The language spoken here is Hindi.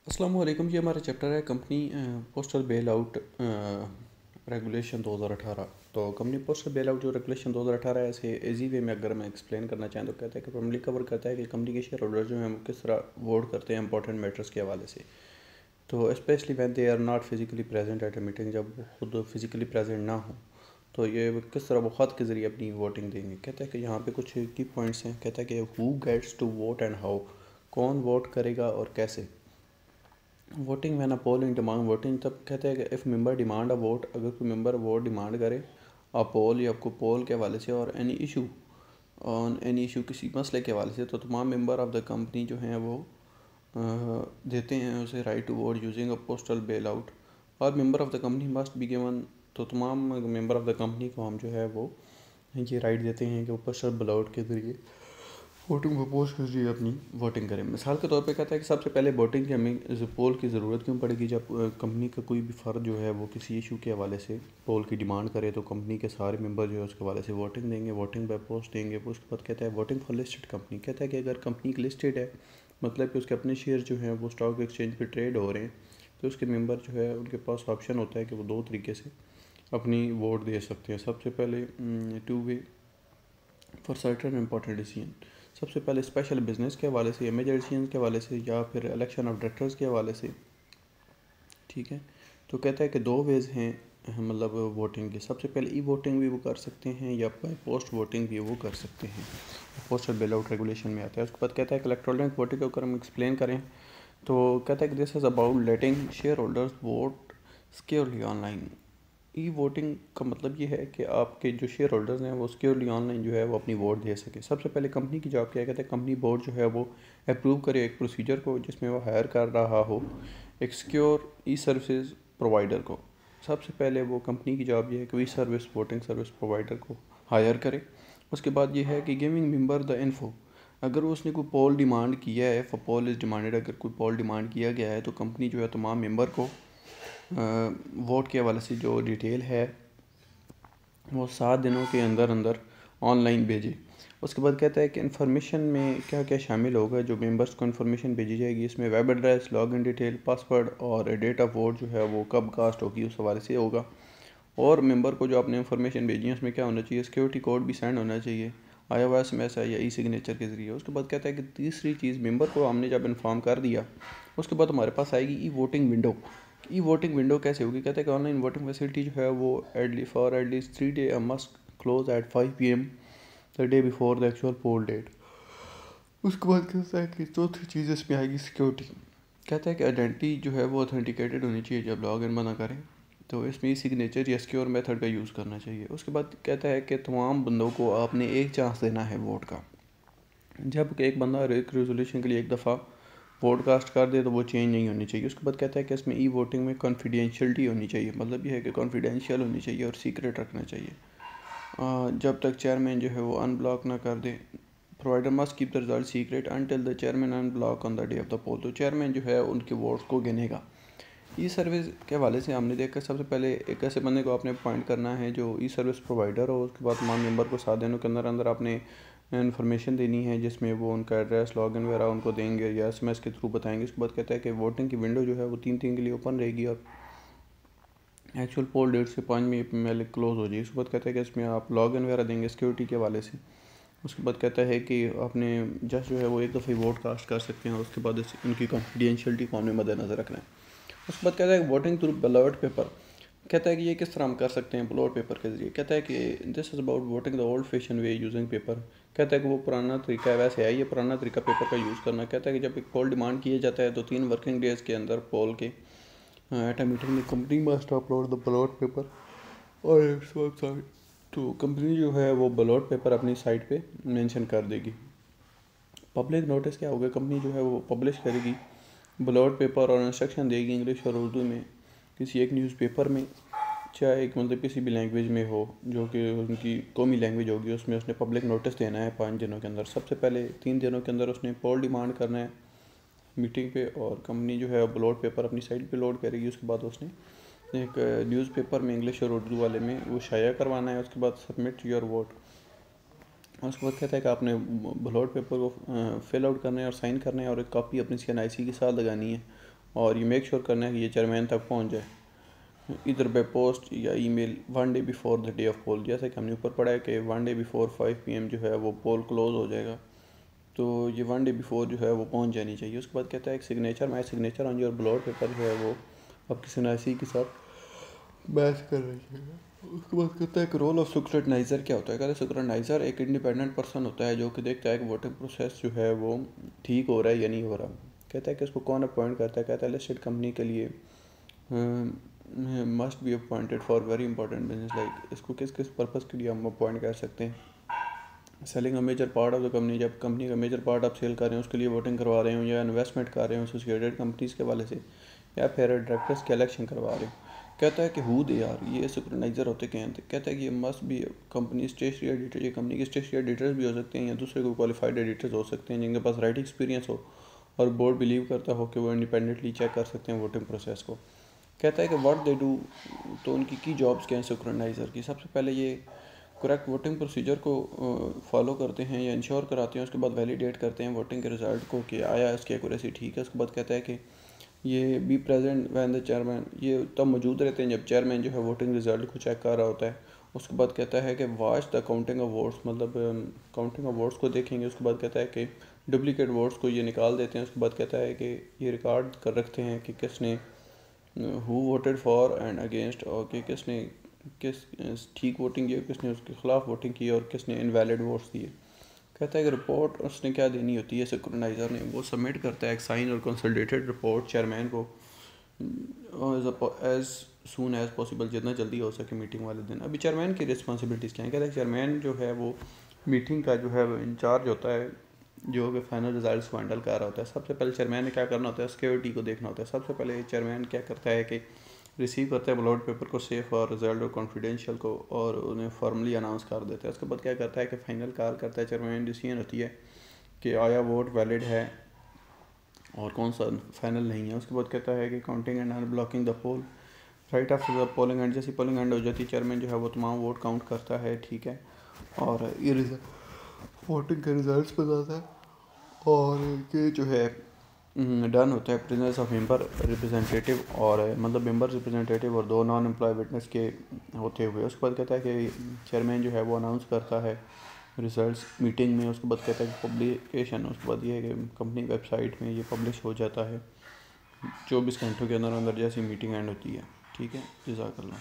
अस्सलाम वालेकुम। ये हमारा चैप्टर है company postal bail out regulation 2018। तो कंपनी पोस्टल बेल आउट जो रेगुलेशन 2018 है, ऐसे इजी वे में अगर मैं एक्सप्लेन करना चाहें तो कहता है कि प्राइमरी कवर करता है कि कंपनी के शेयर होल्डर जो हैं वो किस तरह वोट करते हैं इंपॉर्टेंट मैटर्स के हवाले से। तो specially when they are not physically present at a meeting, जब वो खुद फिजिकली प्रेजेंट ना हो तो ये किस तरह वो ख़त के ज़रिए अपनी वोटिंग देंगे। कहता है कि यहाँ पे कुछ की पॉइंट्स हैं। कहता है कि who gets to vote and how, कौन वोट करेगा और कैसे। Voting when a poll in demand voting, तब कहते हैं कि if member demand a vote, अगर कोई मेंबर वोट डिमांड करे अ पोल या आपको पोल के हवाले से और any issue on any issue किसी मसले के हवाले से, तो तमाम मेंबर ऑफ द कंपनी जो हैं वो देते हैं उसे right to vote using a postal ballot और member of the company must be given. तो तमाम मेंबर ऑफ द कंपनी को हम जो है वो ये राइट देते हैं कि वो पोस्टल बेल आउट के ज़रिए वोटिंग प्रपोज कर रही है अपनी वोटिंग करें। मिसाल के तौर पे कहता है कि सबसे पहले वोटिंग की हमें पोल की ज़रूरत क्यों पड़ेगी। जब कंपनी का कोई भी फ़र्द जो है वो किसी इशू के हवाले से पोल की डिमांड करे तो कंपनी के सारे मेंबर जो है उसके हवाले से वोटिंग देंगे, वोटिंग बाय पोस्ट देंगे। उसके बाद कहता है वोटिंग फॉर लिस्टेड कंपनी, कहता है कि अगर कंपनी लिस्टेड है, मतलब कि उसके अपने शेयर जो हैं वो स्टॉक एक्सचेंज पर ट्रेड हो रहे हैं, तो उसके मेंबर जो है उनके पास ऑप्शन होता है कि वो दो तरीके से अपनी वोट दे सकते हैं। सबसे पहले two way for certain important decision, सबसे पहले स्पेशल बिजनेस के हवाले से या मेजर डिसीजन के हवाले से या फिर इलेक्शन ऑफ डायरेक्टर्स के हवाले से। ठीक है, तो कहता है कि दो वेज हैं मतलब वोटिंग के। सबसे पहले ई वोटिंग भी वो कर सकते हैं या बाय पोस्ट वोटिंग भी वो कर सकते हैं, पोस्टल बेल आउट रेगुलेशन में आता है। उसके बाद कहता है कि इलेक्ट्रॉनिक वोटिंग को अगर हम एक्सप्लेन करें तो कहता है कि this is about letting share holders vote securely online. E voting का मतलब ये है कि आपके जो शेयर होल्डर्स हैं वो सिक्योरली ऑनलाइन जो है वो अपनी वोट दे सके। सबसे पहले कंपनी की जॉब क्या कहते हैं, कंपनी बोर्ड जो है वो अप्रूव करे एक प्रोसीजर को जिसमें वो हायर कर रहा हो एक सिक्योर ई सर्विसेज प्रोवाइडर को। सबसे पहले वो कंपनी की जॉब ये है कि ई सर्विस वोटिंग सर्विस प्रोवाइडर को हायर करे। उसके बाद ये है कि गिविंग मेंबर द इन्फो, अगर उसने कोई पोल डिमांड किया है, फॉर पोल इज़ डिमांडेड, अगर कोई पोल डिमांड किया गया है तो कंपनी जो है तमाम मेंबर को वोट के हवाले से जो डिटेल है वो 7 दिनों के अंदर अंदर ऑनलाइन भेजे। उसके बाद कहता है कि इन्फॉर्मेशन में क्या क्या शामिल होगा, जो मेंबर्स को इन्फॉर्मेशन भेजी जाएगी। इसमें web address, login detail, password और डेट ऑफ वोट जो है वो कब कास्ट होगी उस हवाले से होगा। और मेंबर को जो आपने इन्फॉर्मेशन भेजी है उसमें क्या होना चाहिए, सिक्योरिटी कोड भी सेंड होना चाहिए आया हुआ SMS है या ई सिग्नेचर के ज़रिए। उसके बाद कहता है कि तीसरी चीज़, मेंबर को हमने जब इन्फॉर्म कर दिया उसके बाद हमारे पास आएगी e voting window. E voting window कैसे होगी, कहते हैं कि ऑनलाइन वोटिंग फैसिलिटी जो है वो at least 3 day must close at 5 PM the day before the actual poll date. उसके बाद कहता है कि चौथी चीज़ इसमें आएगी सिक्योरिटी। कहता है कि आइडेंटिटी जो है वो ऑथेंटिकेटेड होनी चाहिए जब लॉग इन बना करें, तो इसमें ई सिग्नेचर या सिक्योर मेथड का यूज़ करना चाहिए। उसके बाद कहता है कि तमाम बंदों को आपने एक चांस देना है वोट का। जब एक बंदा एक रेजोल्यूशन के लिए एक दफ़ा वोट कास्ट कर दे तो वो चेंज नहीं होनी चाहिए। उसके बाद कहता है कि इसमें ई वोटिंग में कॉन्फिडेंशियलिटी होनी चाहिए, मतलब ये है कि कॉन्फिडेंशियल होनी चाहिए और सीक्रेट रखना चाहिए जब तक चेयरमैन जो है वो अनब्लॉक ना कर दे। Provider must keep the result secret until the chairman unblock on the day of the poll, तो चेयरमैन जो है उनके वोट्स को गिनेगा। ई सर्विस के हवाले से हमने देखा सबसे पहले एक ऐसे बंदे को आपने अपॉइंट करना है जो ई सर्विस प्रोवाइडर हो। उसके बाद तमाम मेंबर को 7 दिनों के अंदर अंदर आपने इन्फॉर्मेशन देनी है जिसमें वो उनका एड्रेस, लॉगिन वगैरह उनको देंगे या SMS के थ्रू बताएंगे। उसके बाद कहता है कि वोटिंग की विंडो जो है वो 3 दिन के लिए ओपन रहेगी और एक्चुअल पोल डेट से 5 मिनट पहले क्लोज हो जाएगी। उसके बाद कहता है कि इसमें आप लॉगिन वगैरह देंगे सिक्योरिटी के हवाले से। उसके बाद कहता है कि आपने जस्ट जो है वो एक दफ़े वोट कास्ट कर सकते हैं और उसके बाद उनकी कॉन्फिडेंशियलिटी को हमने मद्देनज़र रखना है। उसके बाद कहता है कि वोटिंग थ्रू बैलेट पेपर, कहता है कि ये किस तरह हम कर सकते हैं बैलेट पेपर के ज़रिए। कहता है कि this is about voting the old fashion way using paper, कहता है कि वो पुराना तरीका है, वैसे है ये पुराना तरीका पेपर का यूज़ करना। कहता है कि जब एक पोल डिमांड किया जाता है तो 3 वर्किंग डेज़ के अंदर पोल के एट अ मीटिंग में company must upload the ballot paper और इट्स वेबसाइट, तो कंपनी जो है वो बैलेट पेपर अपनी साइट पे मेंशन कर देगी। पब्लिक नोटिस क्या होगा, कंपनी जो है वो पब्लिश करेगी बैलेट पेपर और इंस्ट्रक्शन देगी इंग्लिश और उर्दू में किसी एक न्यूज़पेपर में, चाहे एक मतलब किसी भी लैंग्वेज में हो जो कि उनकी कौमी लैंग्वेज होगी। उसमें उसने पब्लिक नोटिस देना है 5 दिनों के अंदर। सबसे पहले 3 दिनों के अंदर उसने पोल डिमांड करना है मीटिंग पे और कंपनी जो है बैलेट पेपर अपनी साइट पे लोड करेगी। उसके बाद उसने एक न्यूज़पेपर में इंग्लिश और उर्दू वाले में वो शाया करवाना है। उसके बाद सबमिट योर वोट। उसके बाद कहता है कि आपने बैलेट पेपर को फिल आउट करना है और साइन करना है और एक कॉपी अपनी CNIC के साथ लगानी है और ये मेक श्योर करना है कि ये चेयरमैन तक पहुँच जाए इधर बाय पोस्ट या email 1 day before the day of poll. जैसे कि हमने ऊपर पढ़ा है कि 1 डे बिफोर 5 PM जो है वो पोल क्लोज हो जाएगा, तो ये 1 डे बिफोर जो है वो पहुंच जानी चाहिए। उसके बाद कहता है एक signature, my signature on your ballot paper जो है वो आपकी सिग्नेचर के साथ मैच कर रही है। उसके बाद कहता है कि रोल ऑफ स्क्रूटनाइज़र क्या होता है। कहता है स्क्रूटनाइज़र एक इंडिपेंडेंट पर्सन होता है जो कि देखता है कि वोटिंग प्रोसेस जो है वो ठीक हो रहा है या नहीं हो रहा। कहता है कि उसको कौन अपॉइंट करता है। कहता है लिस्टेड कंपनी के लिए must be appointed for very important business, like इसको किस किस पर्पज़ के लिए हम अपॉइंट कर सकते हैं। Selling a major part of the company, जब कंपनी का मेजर पार्ट आप सेल कर रहे हैं उसके लिए वोटिंग करवा रहे हो, या इन्वेस्टमेंट कर रहे हो एसोसिएटेड कंपनीज़ के वाले से, या फिर डायरेक्टर्स के इलेक्शन करवा रहे हो। कहता है कि हु दे आर, ये स्क्रूटनाइज़र होते क्या हैं। कहता है कि ये must be company stationery editor, ये कंपनी के स्टेशनरी एडिटर्स भी हो सकते हैं या दूसरे को क्वालिफाइड एडिटर्स हो सकते हैं जिनके पास राइट एक्सपीरियंस हो और बोर्ड बिलीव करता हो कि वो इंडिपेंडेंटली चेक कर सकते हैं वोटिंग प्रोसेस को। कहता है कि व्हाट दे डू, तो उनकी की जॉब्स क्या हैं सिंक्रोनाइज़र की। सबसे पहले ये करेक्ट वोटिंग प्रोसीजर को फॉलो करते हैं या इंश्योर कराते हैं। उसके बाद वैलिडेट करते हैं वोटिंग के रिज़ल्ट को कि आया इसकी एक्यूरेसी ठीक है। उसके बाद कहता है कि ये be present when the chairman, ये तब मौजूद रहते हैं जब चेयरमैन जो है वोटिंग रिज़ल्ट को चेक कर रहा होता है। उसके बाद कहता है कि watch the counting of votes, मतलब काउंटिंग ऑफ वोट्स को देखेंगे। उसके बाद कहता है कि डुप्लीकेट वोट्स को ये निकाल देते हैं। उसके बाद कहता है कि ये रिकॉर्ड कर रखते हैं कि किसने who voted for and against, और कि किसने किस ठीक वोटिंग की, किसने उसके खिलाफ वोटिंग की और किसने इनवैलिड वोट्स दिए। कहता है कि रिपोर्ट उसने क्या देनी होती है सिंक्रोनाइज़र ने, वो सबमिट करता है एक साइन और कंसोलिडेटेड रिपोर्ट चेयरमैन को एज सून एज पॉसिबल, जितना जल्दी हो सके मीटिंग वाले दिन। अभी चेयरमैन की रिस्पॉन्सिबिलिटीज़ क्या हैं। कहता है चेयरमैन जो है वो मीटिंग का जो है वो इंचार्ज होता है जो कि फाइनल रिजल्ट्स को हैंडल कर रहा होता है। सबसे पहले चेयरमैन ने क्या करना होता है, सिक्योरिटी को देखना होता है। सबसे पहले चेयरमैन क्या करता है कि रिसीव करता है बैलेट पेपर को सेफ और रिजल्ट और कॉन्फिडेंशियल को, और उन्हें फॉर्मली अनाउंस कर देता है। उसके बाद क्या करता है कि फाइनल कॉल करता है चेयरमैन, डिसीजन होती है कि आया वोट वैलिड है और कौन सा फाइनल नहीं है। उसके बाद कहता है कि counting and unblocking the poll, right after the polling end, जैसी पोलिंग एंड हो जाती है चेयरमैन जो है वो तमाम वोट काउंट करता है, ठीक है, और ये वोटिंग के रिजल्ट बताता है। और ये जो है डन होता है प्रेजेंस ऑफ मेंबर रिप्रेजेंटेटिव, और मतलब मेंबर रिप्रेजेंटेटिव और 2 नॉन एम्प्लॉय विटनेस के होते हुए। उसके बाद कहता है कि चेयरमैन जो है वो अनाउंस करता है रिजल्ट्स मीटिंग में। उसके बाद कहता है कि पब्लिकेशन, उसके बाद ये है कि कंपनी वेबसाइट में ये पब्लिश हो जाता है 24 घंटों के अंदर अंदर जैसी मीटिंग एंड होती है, ठीक है। जज़ाकल्लाह।